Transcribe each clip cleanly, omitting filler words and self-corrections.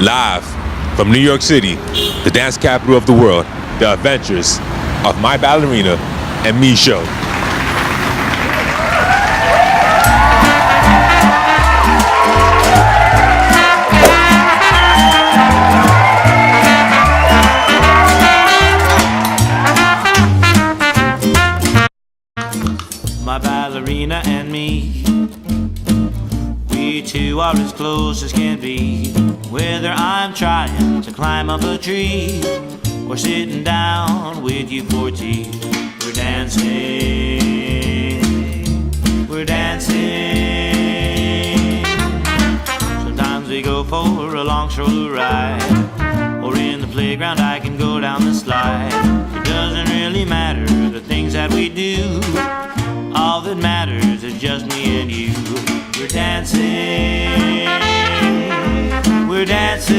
Live from New York City, the dance capital of the world, the adventures of My Ballerina and Me Show. My ballerina and me, we two are as close as can be. Whether I'm trying to climb up a tree or sitting down with you for tea, we're dancing, we're dancing. Sometimes we go for a long stroller ride, or in the playground I can go down the slide. It doesn't really matter the things that we do. All that matters is just me and you. We're dancing, we're dancing.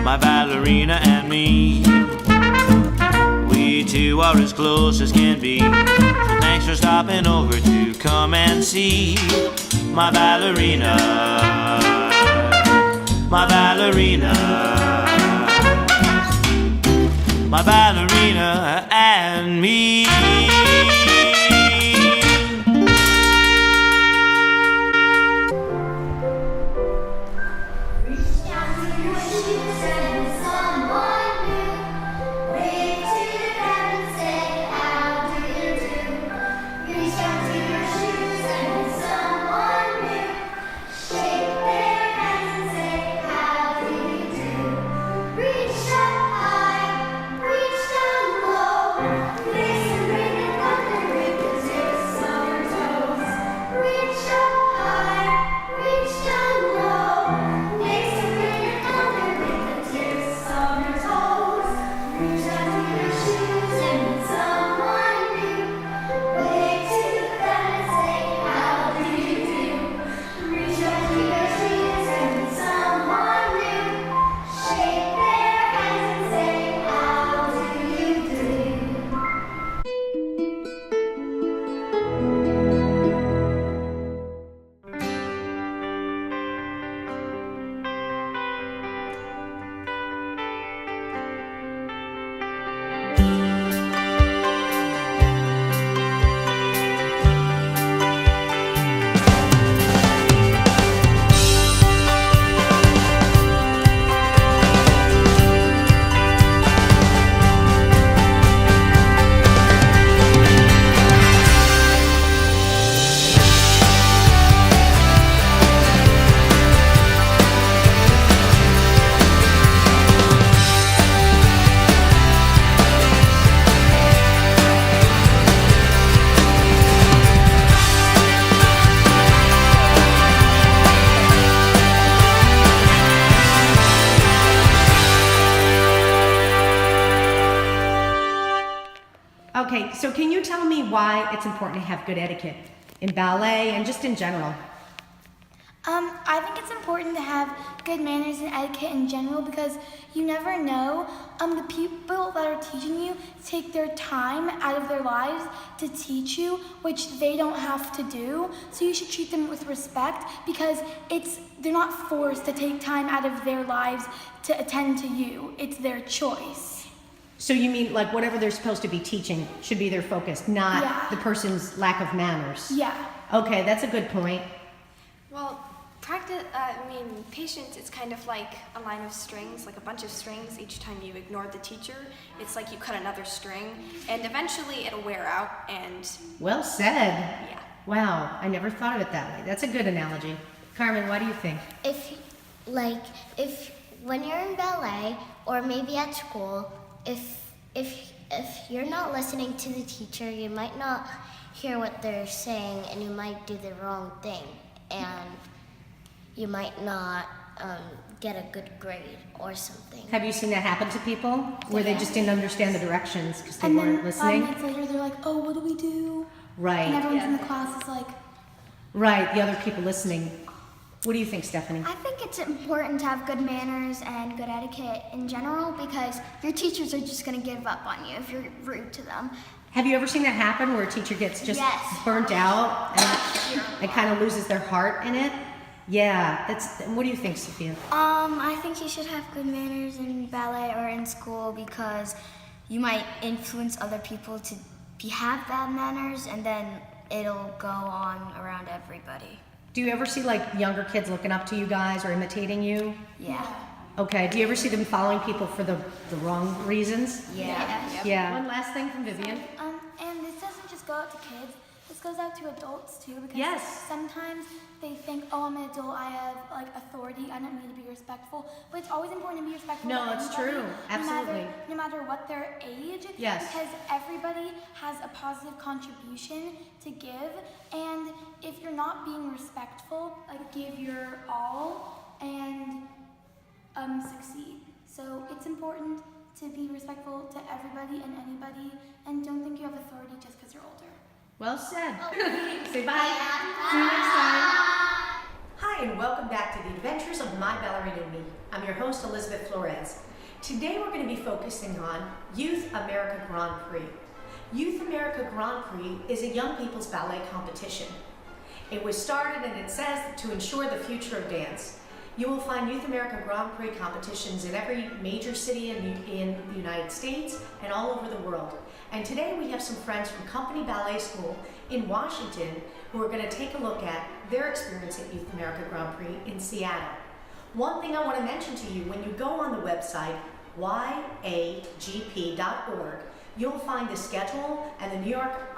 My ballerina and me, we two are as close as can be. Thanks for stopping over to come and see my ballerina, my ballerina, my ballerina and me. Okay, so can you tell me why it's important to have good etiquette in ballet and just in general? I think it's important to have good manners and etiquette in general because you never know. The people that are teaching you take their time out of their lives to teach you, which they don't have to do. So you should treat them with respect because they're not forced to take time out of their lives to attend to you. It's their choice. So you mean like whatever they're supposed to be teaching should be their focus, not the person's lack of manners? Yeah. Okay, that's a good point. Well, patience is kind of like a line of strings, like a bunch of strings. Each time you ignore the teacher, it's like you cut another string, and eventually it'll wear out and... Well said. Yeah. Wow, I never thought of it that way. That's a good analogy. Carmen, what do you think? If when you're in ballet, or maybe at school, if you're not listening to the teacher, you might not hear what they're saying, and you might do the wrong thing, and you might not get a good grade or something. Have you seen that happen to people where they just didn't understand the directions because they weren't listening? And then 5 minutes later, they're like, "Oh, what do we do?" Right. And everyone's in the class is like, right. The other people listening What do you think, Stephanie? I think it's important to have good manners and good etiquette in general because your teachers are just going to give up on you if you're rude to them. Have you ever seen that happen where a teacher gets just Yes. burnt out and kind of loses their heart in it? Yeah, what do you think, Sophia? I think you should have good manners in ballet or in school because you might influence other people to have bad manners and then it'll go on around everybody. Do you ever see like younger kids looking up to you guys or imitating you? Yeah. Okay, do you ever see them following people for the wrong reasons? Yeah. Yeah. One last thing from Vivian. And this doesn't just go out to kids, this goes out to adults too because Yes. sometimes they think, oh, I'm an adult, I have like authority, I don't need to be respectful. But it's always important to be respectful No, to it's anybody, true. Absolutely. No matter what their age. Yes. Because everybody has a positive contribution to give. And if you're not being respectful, like give your all and succeed. So it's important to be respectful to everybody and anybody and don't think you have authority just because you're older. Well said. Say bye. See you next time. Hi, and welcome back to the Adventures of My Ballerina and Me. I'm your host, Elizabeth Flores. Today we're going to be focusing on Youth America Grand Prix. Youth America Grand Prix is a young people's ballet competition. It was started, and it says, to ensure the future of dance. You will find Youth America Grand Prix competitions in every major city in the United States and all over the world. And today we have some friends from Company Ballet School in Washington who are going to take a look at their experience at Youth America Grand Prix in Seattle. One thing I want to mention to you, when you go on the website YAGP.org, you'll find the schedule and the New York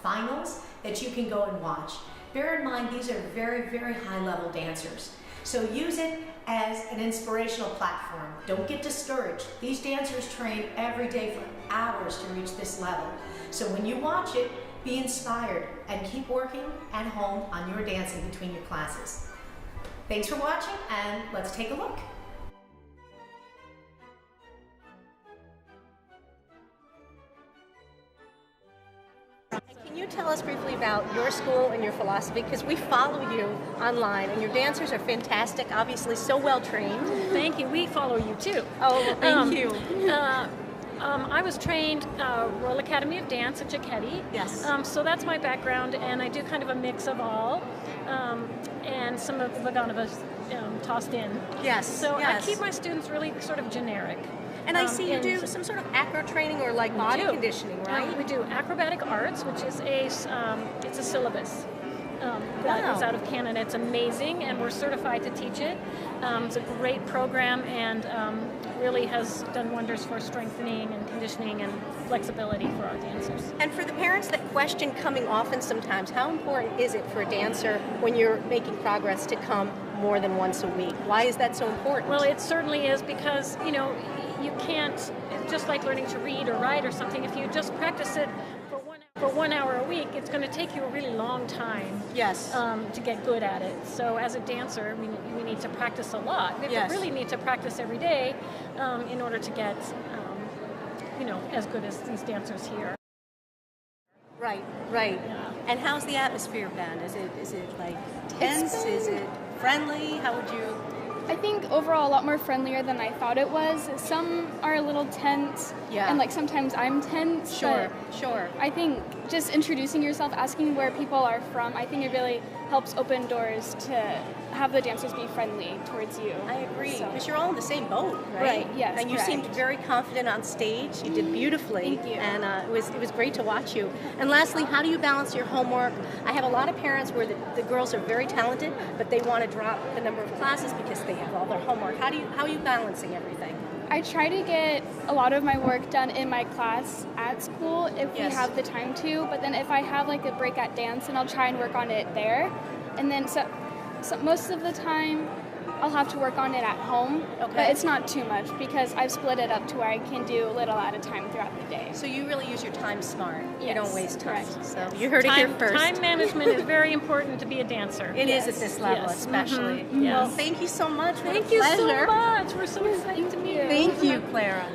finals that you can go and watch. Bear in mind, these are very, very high-level dancers. So use it as an inspirational platform. Don't get discouraged. These dancers train every day for hours to reach this level. So when you watch it, be inspired and keep working at home on your dancing between your classes. Thanks for watching, and let's take a look. Can you tell us briefly about your school and your philosophy? Because we follow you online, and your dancers are fantastic, obviously so well trained. Thank you. We follow you too. Oh, thank you. I was trained Royal Academy of Dance at YAGP. Yes. So that's my background, and I do kind of a mix of all, and some of Vaganova tossed in. Yes. So yes. I keep my students really sort of generic. And I see you do some sort of acro training or like body conditioning, right? We do acrobatic arts, which is it's a syllabus that is out of Canada. It's amazing, and we're certified to teach it. It's a great program, and really has done wonders for strengthening and conditioning and flexibility for our dancers. And for the parents that question coming often sometimes, how important is it for a dancer when you're making progress to come more than once a week? Why is that so important? Well, it certainly is because, you can't, it's just like learning to read or write or something. If you just practice it for 1 hour a week, it's going to take you a really long time to get good at it. So as a dancer, we need to practice a lot. We really need to practice every day in order to get, as good as these dancers here. Right. Yeah. And how's the atmosphere been? Is it like tense? Is it friendly? How would you... I think overall a lot more friendlier than I thought it was. Some are a little tense, and like sometimes I'm tense. Sure. I think just introducing yourself, asking where people are from, I think it really helps open doors to have the dancers be friendly towards you. I agree, because you're all in the same boat, right? Right, yes, and you seemed very confident on stage. You did beautifully. Thank you. And it was great to watch you. And lastly, how do you balance your homework? I have a lot of parents where the girls are very talented, but they want to drop the number of classes because they have all their homework. How are you balancing everything? I try to get a lot of my work done in my class at school if we have the time to, but then if I have like a break at dance, then I'll try and work on it there. And then so most of the time I'll have to work on it at home, but it's not too much because I've split it up to where I can do a little at a time throughout the day. So you really use your time smart. Yes, you don't waste time. correct. So you heard it here first. Time management is very important to be a dancer. It is at this level, especially. Mm-hmm. Well, thank you so much. Thank you so much. We're so excited to meet you. Thank you, Clara.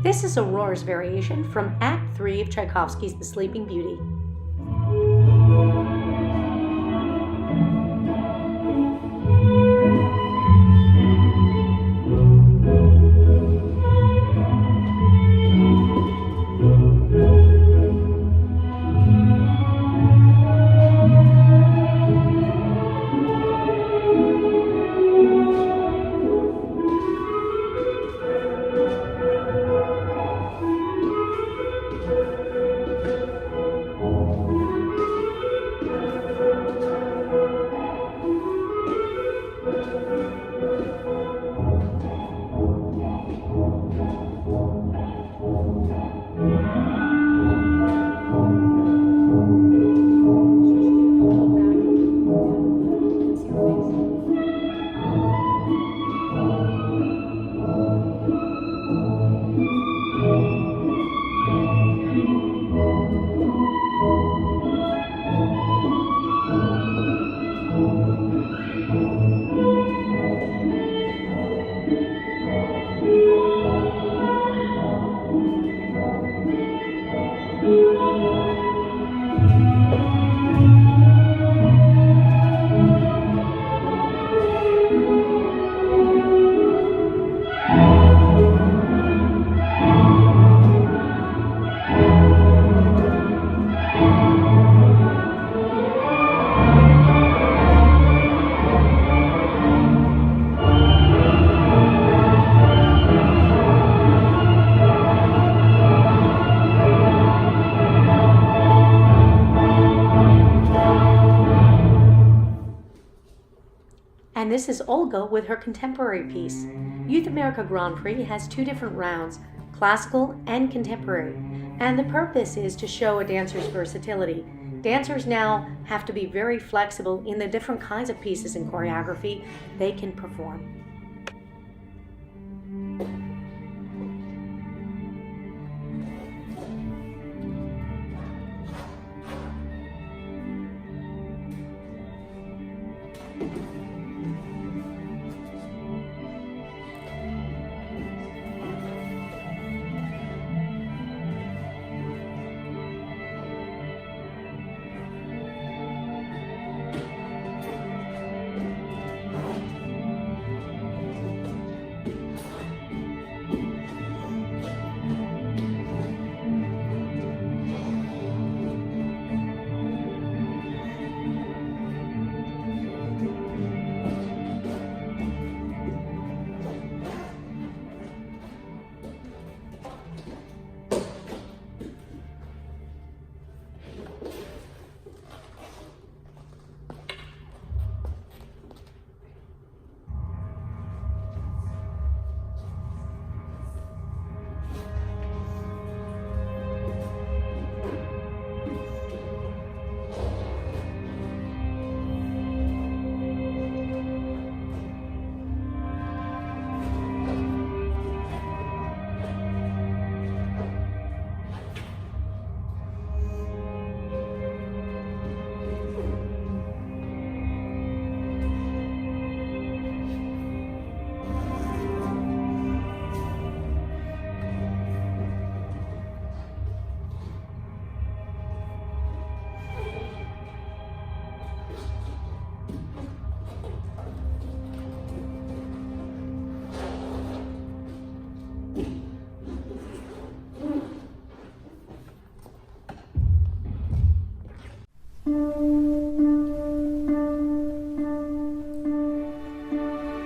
This This is Aurora's variation from Act 3 of Tchaikovsky's The Sleeping Beauty. And this is Olga with her contemporary piece. Youth America Grand Prix has two different rounds, classical and contemporary, and the purpose is to show a dancer's versatility. Dancers now have to be very flexible in the different kinds of pieces and choreography they can perform.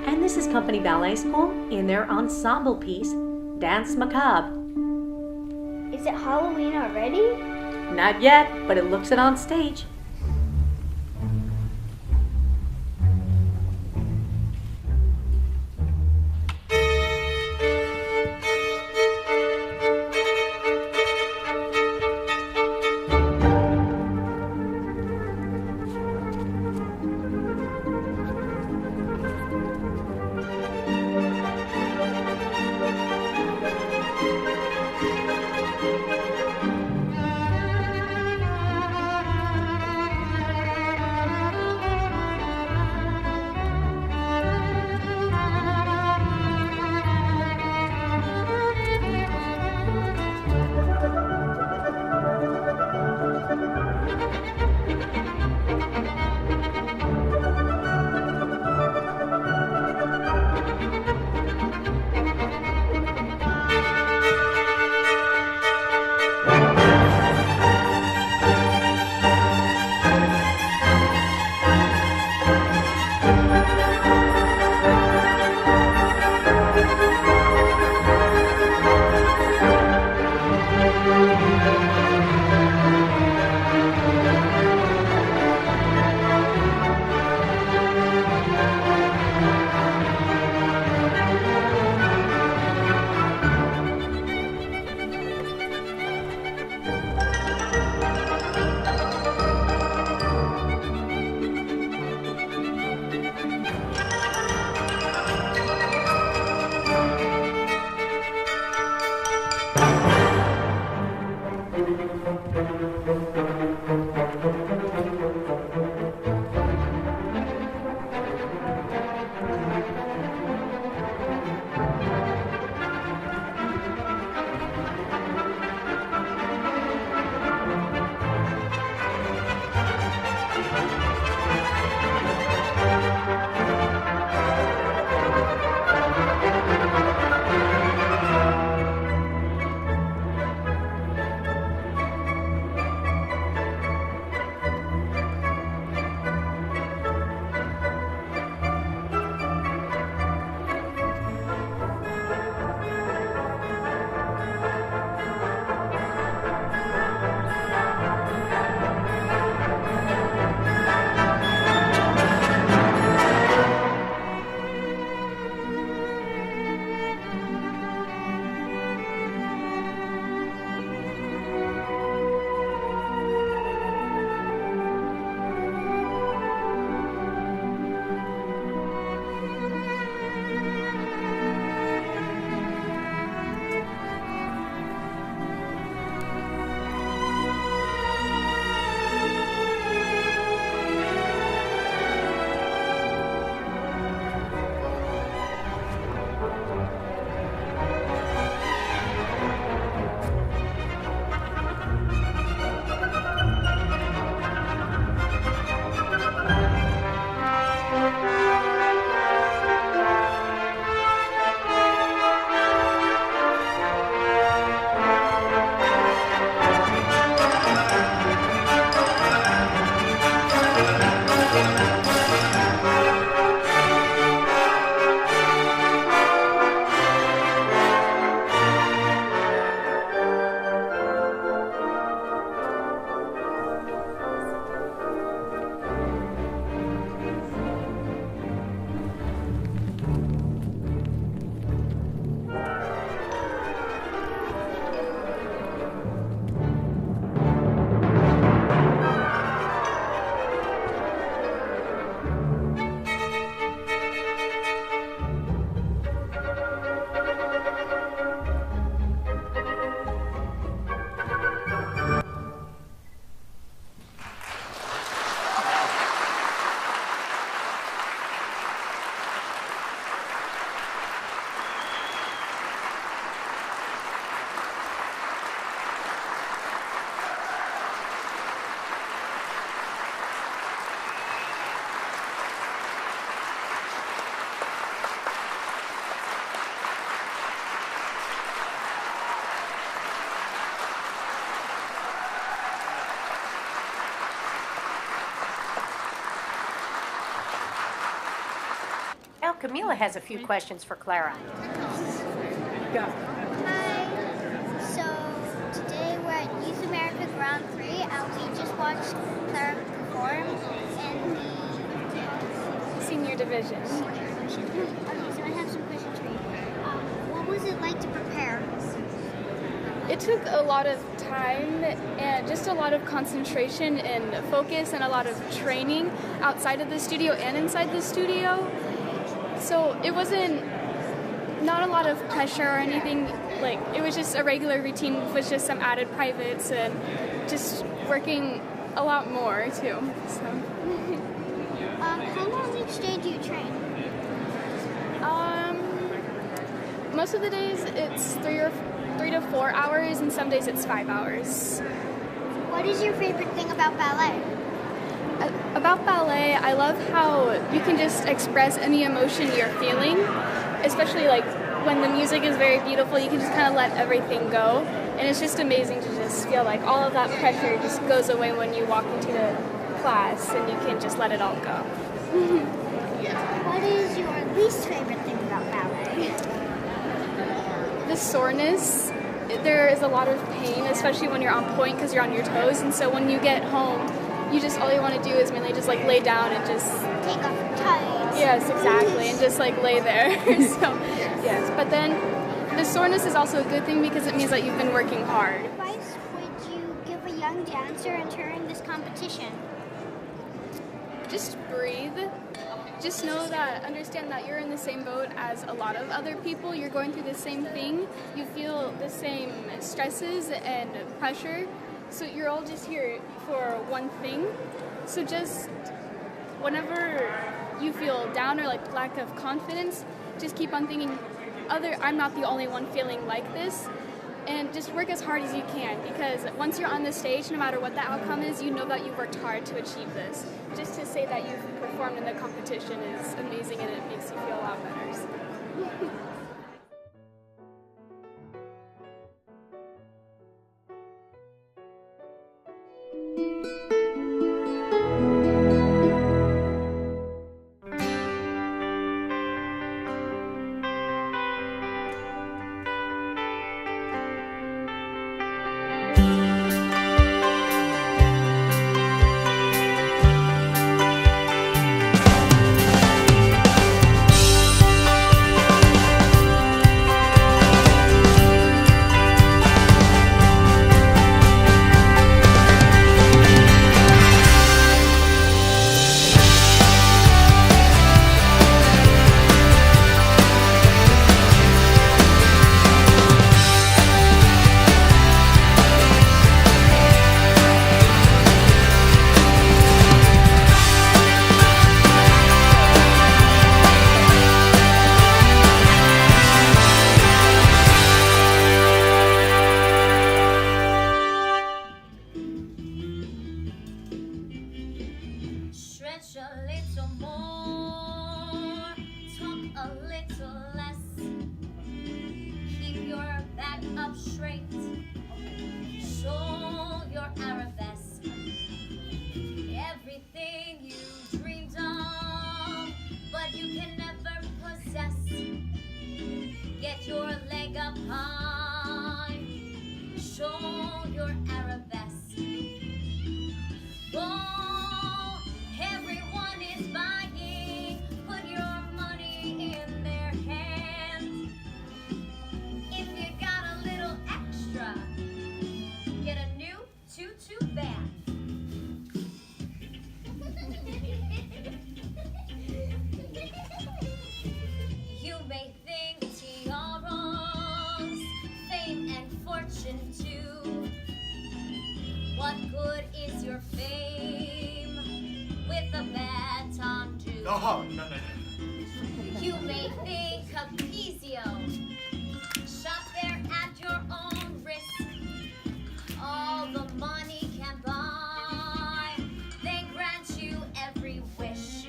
And this is Company Ballet School in their ensemble piece, Dance Macabre. Is it Halloween already? Not yet, but it looks it on stage. Camila has a few questions for Clara. Go. Hi. So today we're at Youth America Grand Prix and we just watched Clara perform in the Senior division. Okay, so I have some questions for you. What was it like to prepare? It took a lot of time and just a lot of concentration and focus and a lot of training outside of the studio and inside the studio. So it wasn't not a lot of pressure or anything. Like, it was just a regular routine with just some added privates and just working a lot more too. So. How long each day do you train? Most of the days it's 3 to 4 hours, and some days it's 5 hours. What is your favorite thing about ballet? About ballet, I love how you can just express any emotion you're feeling, especially like when the music is very beautiful, you can just kind of let everything go. And it's just amazing to just feel like all of that pressure just goes away when you walk into the class and you can just let it all go. What is your least favorite thing about ballet? The soreness. There is a lot of pain, especially when you're on point because you're on your toes. And so when you get home, you just, all you want to do is mainly just like lay down and just take off your tights. Yes, exactly, and just like lay there. So, yes, but then the soreness is also a good thing because it means that you've been working hard. What advice would you give a young dancer entering this competition? Just breathe. Just understand that you're in the same boat as a lot of other people. You're going through the same thing. You feel the same stresses and pressure. So you're all just here for one thing. So just whenever you feel down or like lack of confidence, just keep on thinking, I'm not the only one feeling like this. And just work as hard as you can, because once you're on the stage, no matter what the outcome is, you know that you worked hard to achieve this. Just to say that you've performed in the competition is amazing, and it makes you feel a lot better. Oh, no. You may think Capezio. Shop there at your own risk. All the money can buy. They grant you every wish.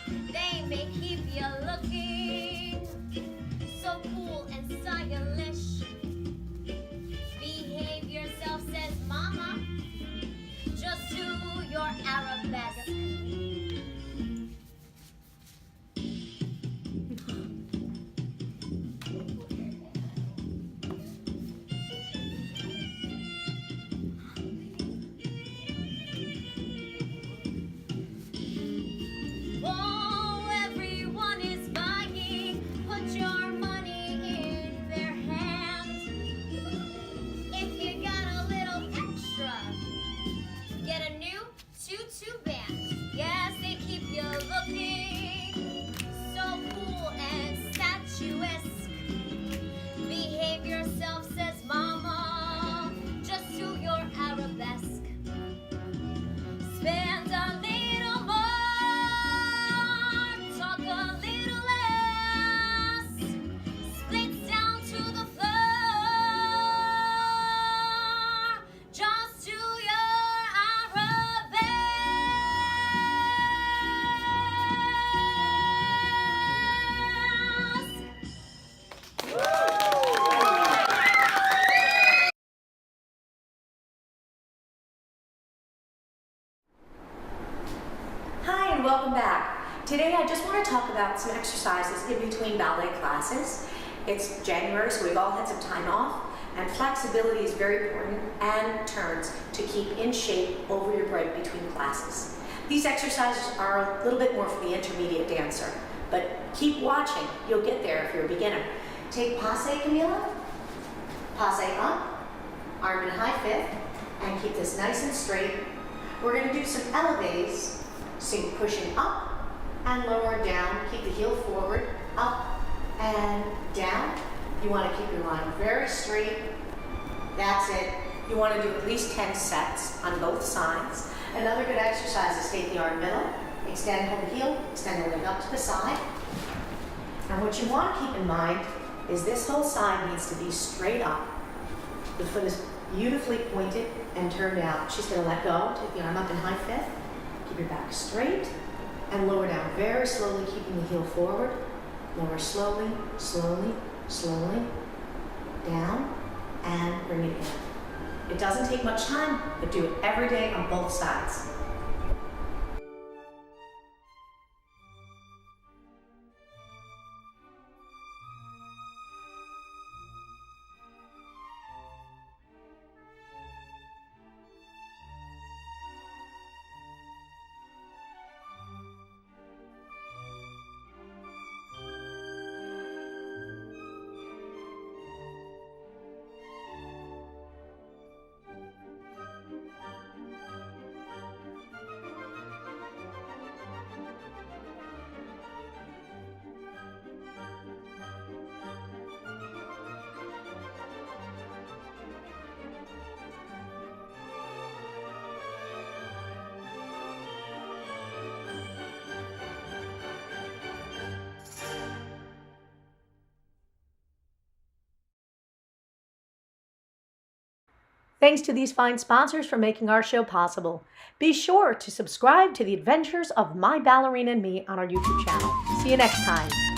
They may keep you looking so cool and stylish. Behave yourself, says Mama. Just do your arabesque. welcome back. Today I just want to talk about some exercises in between ballet classes. It's January, so we've all had some time off, and flexibility is very important, and turns to keep in shape over your break between classes. These exercises are a little bit more for the intermediate dancer, but keep watching. You'll get there if you're a beginner. Take passe, Camila. Passe up, arm in high fifth, and keep this nice and straight. We're going to do some elevates, so you're pushing up and lower down. Keep the heel forward, up and down. You want to keep your line very straight. That's it. You want to do at least 10 sets on both sides. Another good exercise is take the arm middle, extend hold the heel, extend the leg up to the side. And what you want to keep in mind is this whole side needs to be straight up. The foot is beautifully pointed and turned out. She's going to let go, take the arm up in high fifth, keep your back straight, and lower down very slowly, keeping the heel forward. Lower slowly, slowly, slowly, down, and bring it in. It doesn't take much time, but do it every day on both sides. Thanks to these fine sponsors for making our show possible. Be sure to subscribe to the Adventures of My Ballerina and Me on our YouTube channel. See you next time.